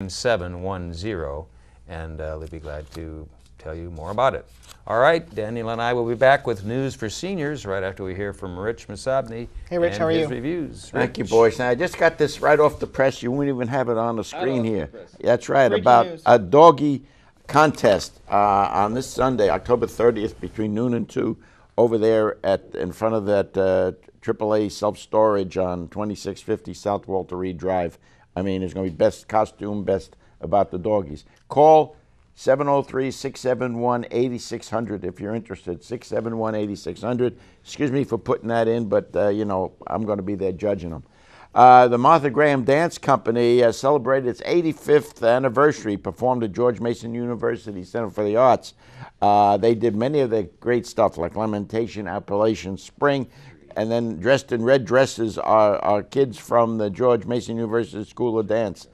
710, and they'll be glad to tell you more about it. All right, Daniel and I will be back with news for seniors right after we hear from Rich Masabny. Hey, Rich, and how are his you? reviews. Thank you, Rich. boys. Now, I just got this right off the press. You won't even have it on the screen here. That's right, Breaking about news. a doggy contest on this Sunday, October 30th, between noon and 2, over there in front of that AAA self-storage on 2650 South Walter Reed Drive. I mean, there's going to be best costume, best about the doggies. Call 703-671-8600 if you're interested. 671-8600. Excuse me for putting that in, but you know, I'm going to be there judging them. The Martha Graham Dance Company celebrated its 85th anniversary, performed at George Mason University Center for the Arts. They did many of the great stuff like Lamentation, Appalachian Spring, and then dressed in red dresses are kids from the George Mason University School of Dance.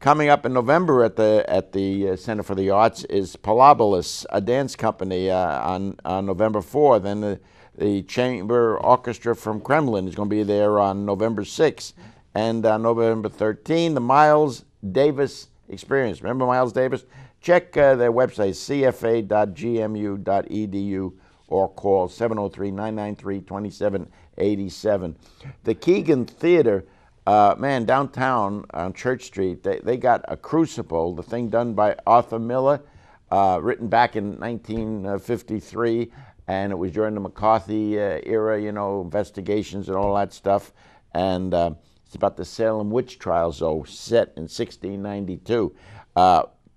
Coming up in November at the Center for the Arts is Palabolis, a dance company on November 4th. Then the Chamber Orchestra from Kremlin is going to be there on November 6th. And on November 13th, the Miles Davis Experience. Remember Miles Davis? Check their website, cfa.gmu.edu, or call 703-993-2787. The Keegan Theater, man, downtown on Church Street, they got a crucible, the thing done by Arthur Miller, written back in 1953, and it was during the McCarthy era, you know, investigations and all that stuff. And it's about the Salem witch trials, though, set in 1692.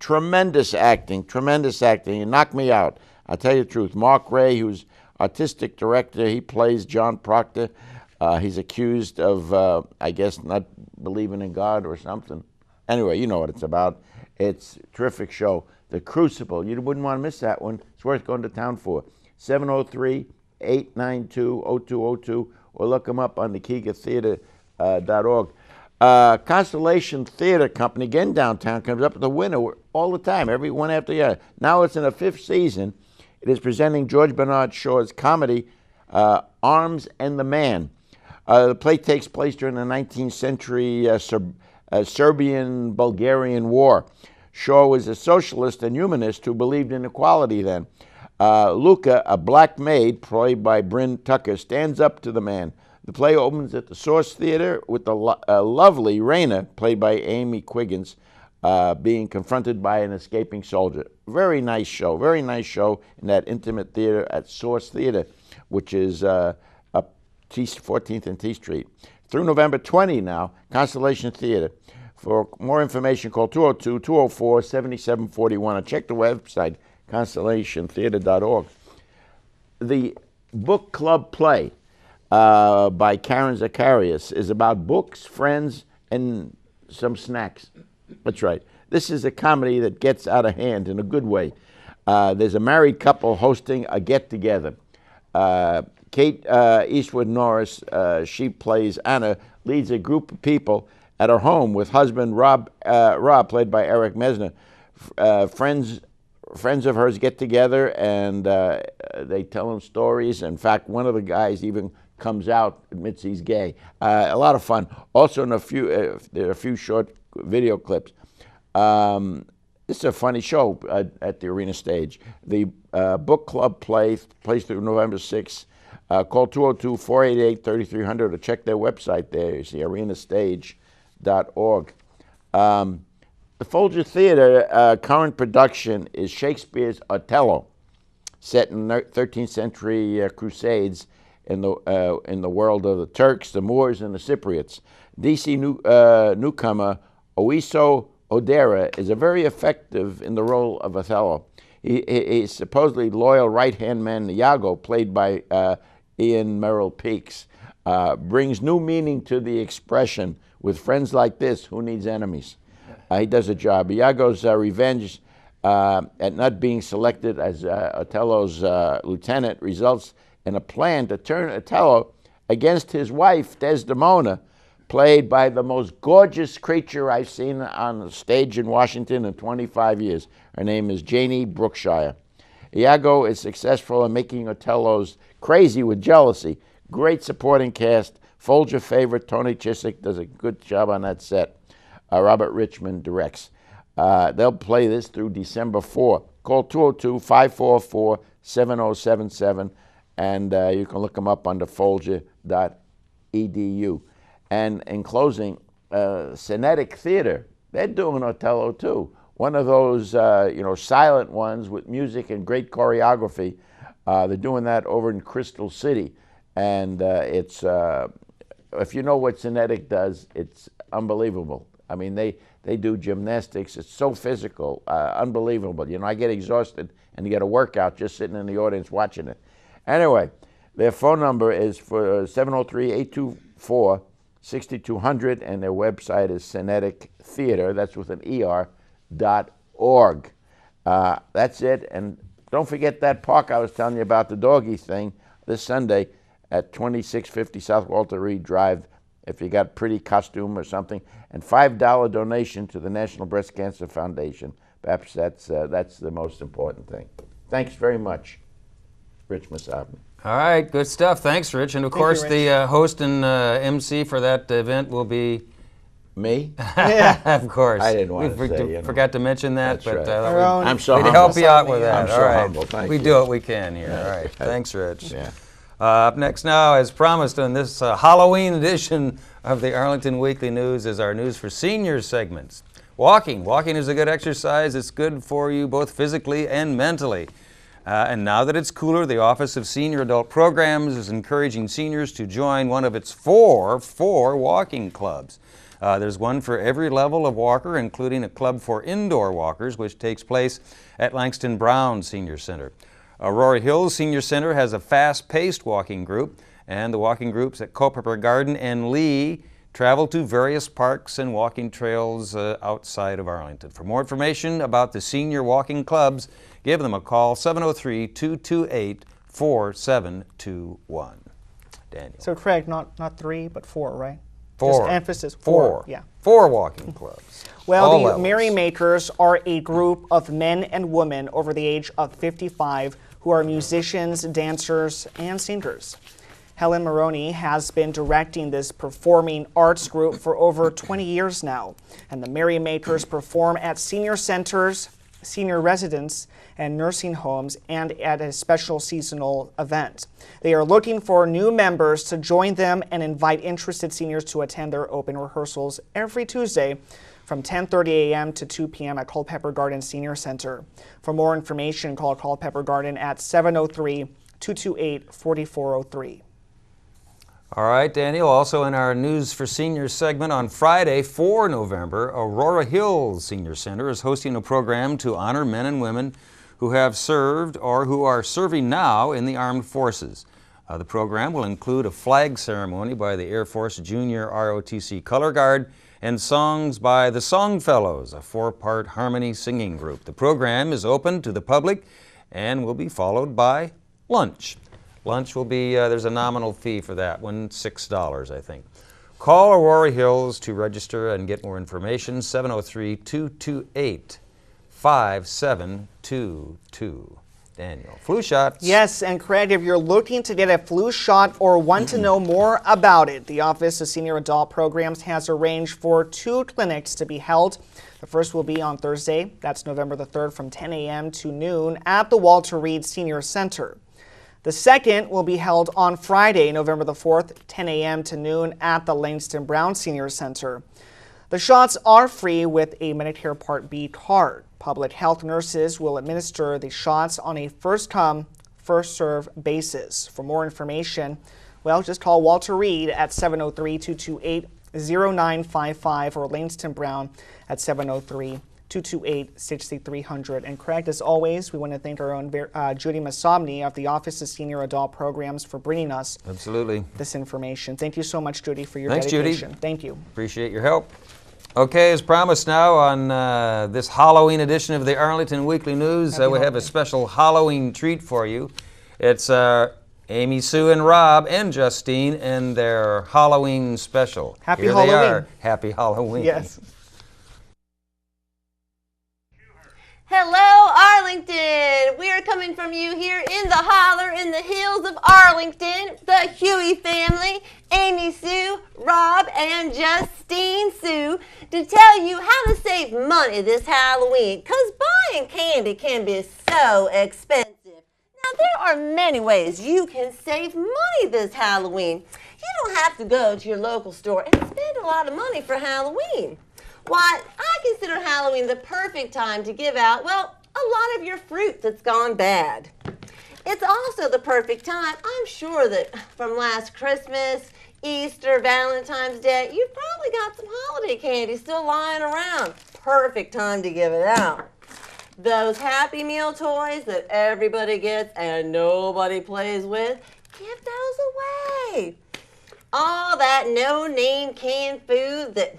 Tremendous acting, You knocked me out. I'll tell you the truth. Mark Ray, who's artistic director, he plays John Proctor. He's accused of, I guess, not believing in God or something. Anyway, you know what it's about. It's a terrific show. The Crucible. You wouldn't want to miss that one. It's worth going to town for. 703-892-0202, or look them up on the KeegaTheater.org. Constellation Theater Company, again downtown, comes up with a winner all the time, every one after the other. Now it's in the 5th season. It is presenting George Bernard Shaw's comedy, Arms and the Man. The play takes place during the 19th century Serbian-Bulgarian War. Shaw was a socialist and humanist who believed in equality then. Luca, a black maid, played by Bryn Tucker, stands up to the man. The play opens at the Source Theater with the lovely Raina, played by Amy Quiggins, being confronted by an escaping soldier. Very nice show in that intimate theater at Source Theater, which is up 14th and T Street. Through November 20 now, Constellation Theater. For more information, call 202-204-7741 or check the website, constellationtheater.org. The book club play by Karen Zacharias is about books, friends, and some snacks. That's right. This is a comedy that gets out of hand in a good way. There's a married couple hosting a get-together. Kate Eastwood Norris, she plays Anna, leads a group of people at her home with husband Rob, played by Eric Mesner. Friends of hers get together and they tell them stories. In fact, one of the guys even comes out, admits he's gay. A lot of fun. Also, there are a few short video clips. This is a funny show at the Arena Stage. The book club plays through November 6th. Call 202-488-3300 or check their website there. It's the arenastage.org. The Folger Theater current production is Shakespeare's Othello, set in 13th century Crusades in the world of the Turks, the Moors, and the Cypriots. DC newcomer Oiso Odera is very effective in the role of Othello. He's supposedly loyal right-hand man Iago, played by Ian Merrill Peaks, brings new meaning to the expression, with friends like this, who needs enemies? He does a job. Iago's revenge at not being selected as Othello's lieutenant results in a plan to turn Othello against his wife, Desdemona, played by the most gorgeous creature I've seen on the stage in Washington in 25 years. Her name is Janie Brookshire. Iago is successful in making Othello's crazy with jealousy. Great supporting cast. Folger favorite Tony Chiswick does a good job on that set. Robert Richmond directs. They'll play this through December 4. Call 202-544-7077, and you can look them up under folger.edu. And in closing, Cinetic Theater, they're doing Othello too. One of those silent ones with music and great choreography. They're doing that over in Crystal City, and it's if you know what Cinetic does, it's unbelievable. I mean, they do gymnastics. It's so physical, unbelievable. I get exhausted and you get a workout just sitting in the audience watching it. Anyway, their phone number is for 703-824-6200, and their website is Cinetic Theater. That's with an .org. That's it. And don't forget that park I was telling you about, the doggy thing, this Sunday at 2650 South Walter Reed Drive. If you got a pretty costume or something, and $5 donation to the National Breast Cancer Foundation. Perhaps that's the most important thing. Thanks very much, Rich Masabni. All right, good stuff. Thanks, Rich. And of course, the host and MC for that event will be me. Of course. I didn't want to say. Forgot to mention that, That's but right. I'm so we'd humble. help you out with that. I'm so All right. humble. Thank we you. do what we can here. All right. Thanks, Rich. Yeah. Up next now, as promised on this Halloween edition of the Arlington Weekly News, is our News for Seniors segments. Walking is a good exercise. It's good for you both physically and mentally. And now that it's cooler, the Office of Senior Adult Programs is encouraging seniors to join one of its four walking clubs. There's one for every level of walker, including a club for indoor walkers, which takes place at Langston Brown Senior Center. Aurora Hills Senior Center has a fast-paced walking group, and the walking groups at Culpeper Garden and Lee travel to various parks and walking trails outside of Arlington. For more information about the senior walking clubs, give them a call, 703-228-4721. Daniel. So Craig, not 3, but 4, right? Four. Just emphasis 4. Yeah. 4 walking clubs. Well, all the levels. Merrymakers are a group of men and women over the age of 55 who are musicians, dancers, and singers. Helen Maroney has been directing this performing arts group for over 20 years now, and the Merrymakers perform at senior centers, senior residence, and nursing homes, and at a special seasonal event. They are looking for new members to join them and invite interested seniors to attend their open rehearsals every Tuesday from 10:30 a.m. to 2 p.m. at Culpeper Garden Senior Center. For more information, call Culpeper Garden at 703-228-4403. All right, Daniel, also in our News for Seniors segment on Friday, 4 November, Aurora Hills Senior Center is hosting a program to honor men and women who have served or who are serving now in the armed forces. The program will include a flag ceremony by the Air Force Junior ROTC Color Guard and songs by the Songfellows, a 4-part harmony singing group. The program is open to the public and will be followed by lunch. Lunch will be, there's a nominal fee for that one, $6, I think. Call Aurora Hills to register and get more information, 703-228-5722. Daniel, flu shots. Yes, and Craig, if you're looking to get a flu shot or want to know more about it, the Office of Senior Adult Programs has arranged for 2 clinics to be held. The first will be on Thursday, that's November the 3rd, from 10 a.m. to noon at the Walter Reed Senior Center. The second will be held on Friday, November the 4th, 10 a.m. to noon at the Langston Brown Senior Center. The shots are free with a Medicare Part B card. Public health nurses will administer the shots on a first-come, first-served basis. For more information, well, just call Walter Reed at 703-228-0955 or Langston Brown at 703-228-6300. And Craig, as always, we want to thank our own Judy Masabni of the Office of Senior Adult Programs for bringing us this information. Thank you so much, Judy, for your dedication. Judy. Thank you. Appreciate your help. Okay, as promised now on this Halloween edition of the Arlington Weekly News, we have a special Halloween treat for you. It's Amy, Sue, and Rob, and Justine, and their Halloween special. Happy Here Halloween. they are. Happy Halloween. Yes. Hello, Arlington! We are coming from you here in the holler in the hills of Arlington, the Huey family, Amy, Sue, Rob, and Justine. Justine Sue to tell you how to save money this Halloween, because buying candy can be so expensive. Now, there are many ways you can save money this Halloween. You don't have to go to your local store and spend a lot of money for Halloween. Why, I consider Halloween the perfect time to give out, well, a lot of your fruit that's gone bad. It's also the perfect time, I'm sure that from last Christmas, Easter, Valentine's Day, you've probably got some holiday candy still lying around. Perfect time to give it out. Those Happy Meal toys that everybody gets and nobody plays with, give those away. All that no-name canned food that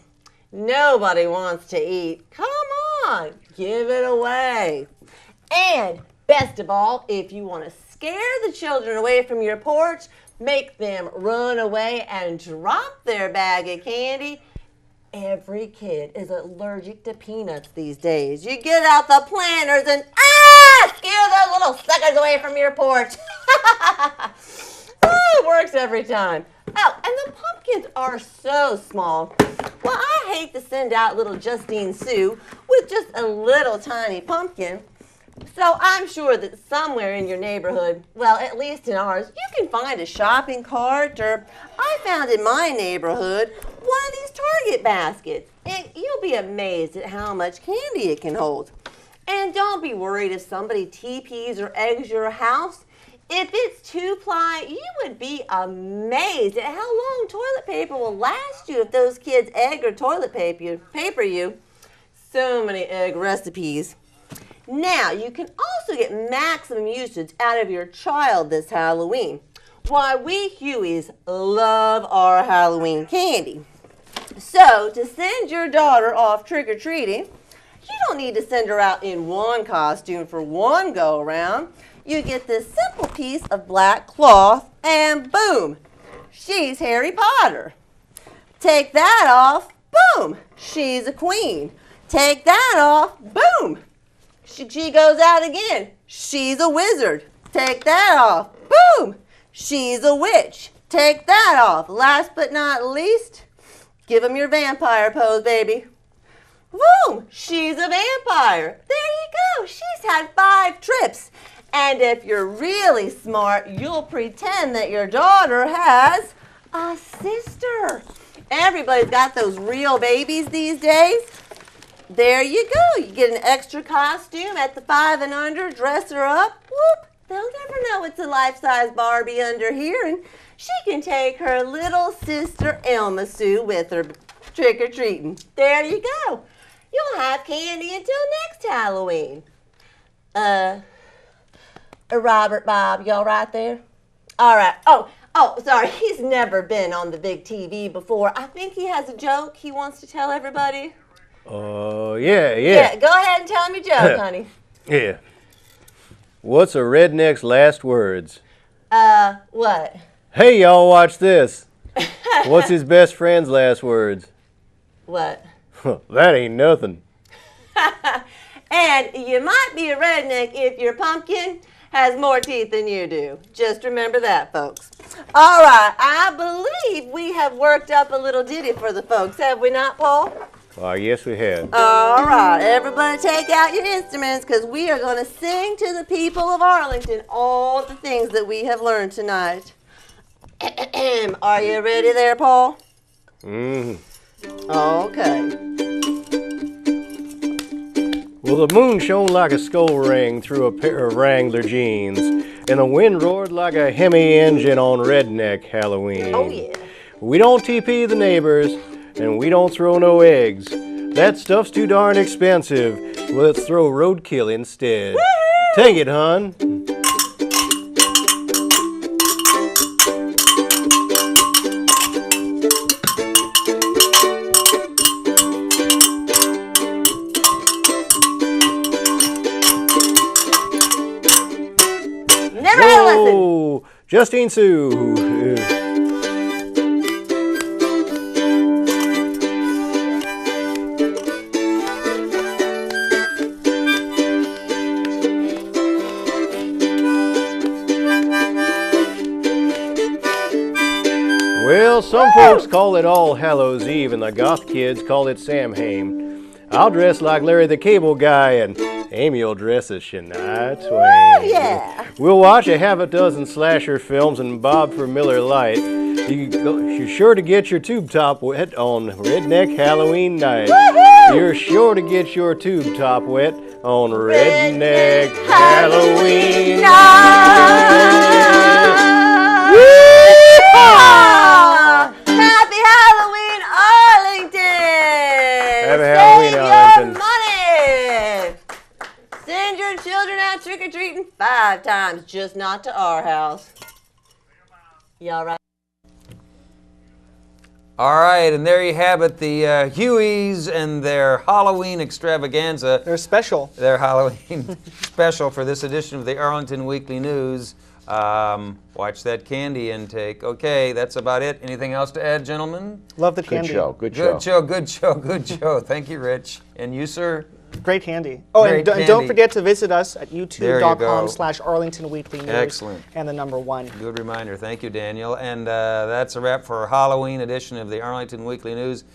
nobody wants to eat, come on, give it away. And best of all, if you want to scare the children away from your porch, make them run away and drop their bag of candy. Every kid is allergic to peanuts these days. You get out the planters and scare those little suckers away from your porch. It works every time. Oh, and the pumpkins are so small. Well, I hate to send out little Justine Sue with just a little tiny pumpkin. So I'm sure that somewhere in your neighborhood, well, at least in ours, you can find a shopping cart, or I found in my neighborhood one of these Target baskets. And you'll be amazed at how much candy it can hold. And don't be worried if somebody TPs or eggs your house. If it's 2-ply, you would be amazed at how long toilet paper will last you if those kids egg or toilet paper you. So many egg recipes. Now, you can also get maximum usage out of your child this Halloween. Why, we Hueys love our Halloween candy. So, to send your daughter off trick-or-treating, you don't need to send her out in one costume for one go-around. You get this simple piece of black cloth, and boom, she's Harry Potter. Take that off, boom, she's a queen. Take that off, boom, she goes out again. She's a wizard. Take that off, boom, she's a witch. Take that off. Last but not least, give them your vampire pose, baby. Boom, she's a vampire. There you go, she's had 5 trips. And if you're really smart, you'll pretend that your daughter has a sister. Everybody's got those real babies these days. There you go. You get an extra costume at the 5 and under, dress her up. Whoop. They'll never know it's a life-size Barbie under here, and she can take her little sister Elma Sue with her trick-or-treating. There you go. You'll have candy until next Halloween. Robert Bob, y'all right there? All right. Oh, sorry. He's never been on the big TV before. I think he has a joke he wants to tell everybody. Oh, yeah. Yeah, go ahead and tell him your joke, honey. Yeah. What's a redneck's last words? What? Hey, y'all, watch this. What's his best friend's last words? What? That ain't nothing. And you might be a redneck if your pumpkin has more teeth than you do. Just remember that, folks. All right, I believe we have worked up a little ditty for the folks, have we not, Paul? Why, yes, we have. All right, everybody take out your instruments, because we are going to sing to the people of Arlington all the things that we have learned tonight. Are you ready there, Paul? Mm-hmm. Okay. Well, the moon shone like a skull ring through a pair of Wrangler jeans, and the wind roared like a Hemi engine on Redneck Halloween. Oh, yeah. We don't TP the neighbors, and we don't throw no eggs. That stuff's too darn expensive. Let's throw roadkill instead. Woo-hoo! Take it, hon. Never had a lesson. Whoa, Justine Sue. Well, some folks call it All Hallows Eve, and the goth kids call it Samhain. I'll dress like Larry the Cable Guy, and Amy will dress as Shania Twain. Yeah. We'll watch a half a dozen slasher films and bob for Miller Lite. You're sure to get your tube top wet on Redneck Halloween night. Woohoo! You're sure to get your tube top wet on Redneck Halloween night. Happy Halloween, Arlington! Happy Halloween, Arlington. Save your money! Send your children out trick-or-treating 5 times, just not to our house. Y'all right? All right, and there you have it, the Hueys and their Halloween extravaganza. They're special. Their Halloween special for this edition of the Arlington Weekly News. Watch that candy intake. Okay, that's about it. Anything else to add, gentlemen? Love the Good candy. show. Good show. Good show, good show, good show. Thank you, Rich. And you, sir? Great candy. Oh, Great and don't candy. forget to visit us at There you go. youtube.com/Arlington Weekly News. Excellent. And the number 1. Good reminder. Thank you, Daniel. And that's a wrap for our Halloween edition of the Arlington Weekly News.